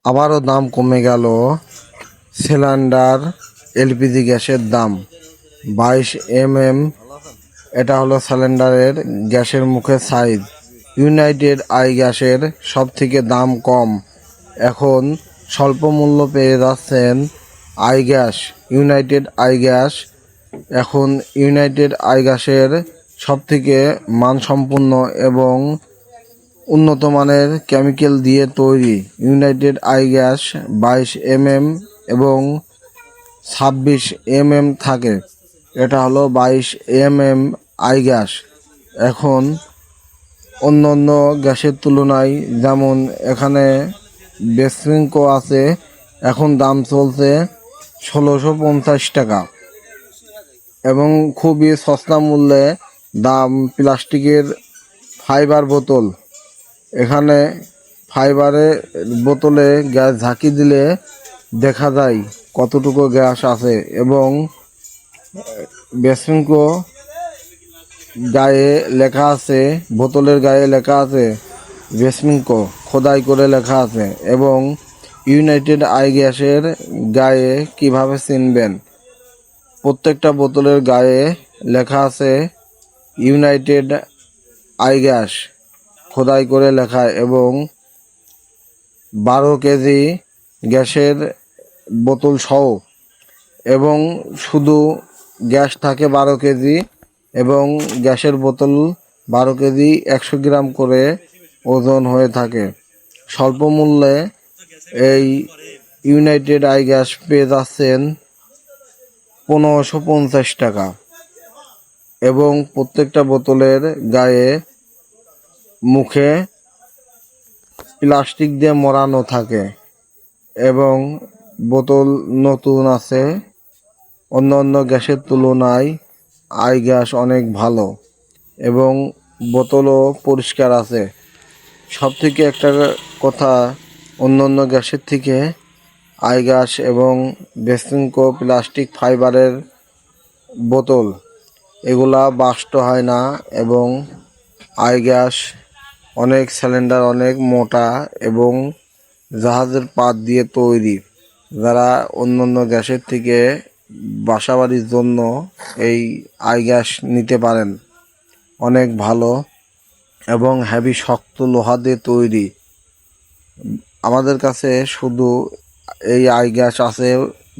আবারও দাম কমে গেল সিলিন্ডার এলপিজি গ্যাসের দাম 22 এটা হলো সিলিন্ডারের গ্যাসের মুখের সাইজ। ইউনাইটেড আই গ্যাসের সব থেকে দাম কম। এখন স্বল্প মূল্য পেয়ে যাচ্ছেন I gas, United I gas. এখন ইউনাইটেড আই গ্যাসের সব থেকে মানসম্পন্ন এবং উন্নত মানের কেমিক্যাল দিয়ে তৈরি ইউনাইটেড আই গ্যাস 22 এবং 26 থাকে। এটা হলো 22 আই গ্যাস। এখন অন্য অন্য গ্যাসের তুলনায়, যেমন এখানে বেসিনকো আছে, এখন দাম চলছে 1650 টাকা এবং খুবই সস্তা মূল্যে দাম। প্লাস্টিকের ফাইবার বোতল, এখানে ফাইবারের বোতলে গ্যাস ঝাঁকি দিলে দেখা যায় কতটুকু গ্যাস আছে এবং বেসিনকো গায়ে লেখা আছে, বোতলের গায়ে লেখা আছে বেসিনকো খোদাই করে লেখা আছে। এবং ইউনাইটেড আই গ্যাসের গায়ে কিভাবে চিনবেন? প্রত্যেকটা বোতলের গায়ে লেখা আছে ইউনাইটেড আই গ্যাস খোদাই করে লেখা এবং 12 কেজি গ্যাসের বোতল সহ, এবং শুধু গ্যাস থাকে 12 কেজি এবং গ্যাসের বোতল 12 কেজি 100 গ্রাম করে ওজন হয়ে থাকে। স্বল্প মূল্যে এই ইউনাইটেড আই গ্যাস পেয়ে যাচ্ছেন 1550 টাকা এবং প্রত্যেকটা বোতলের গায়ে মুখে প্লাস্টিক দিয়ে মোড়ানো থাকে এবং বোতল নতুন আছে। অন্য অন্য গ্যাসের তুলনায় আই গ্যাস অনেক ভালো এবং বোতলও পরিষ্কার আছে। সব থেকে একটা কথা, অন্য অন্য গ্যাসের থেকে আই গ্যাস এবং বেসিনকো প্লাস্টিক ফাইবারের বোতল এগুলা বাস্ট হয় না এবং আই গ্যাস অনেক সিলিন্ডার অনেক মোটা এবং জাহাজের পাত দিয়ে তৈরি। যারা অন্য অন্য গ্যাসের থেকে বাসাবাড়ির জন্য এই আই গ্যাস নিতে পারেন, অনেক ভালো এবং হেভি শক্ত লোহা দিয়ে তৈরি। আমাদের কাছে শুধু এই আই গ্যাস আছে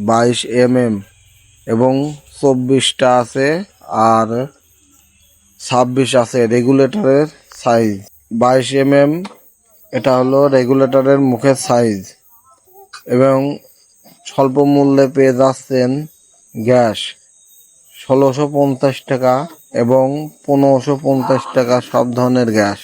22 এবং 24টা আছে আর 26 আছে রেগুলেটরের সাইজ। 22 এটা হলো রেগুলেটরের মুখের সাইজ এবং স্বল্প মূল্যে পেয়ে যাচ্ছেন গ্যাস 1650 টাকা এবং 1550 টাকা সব ধরনের গ্যাস।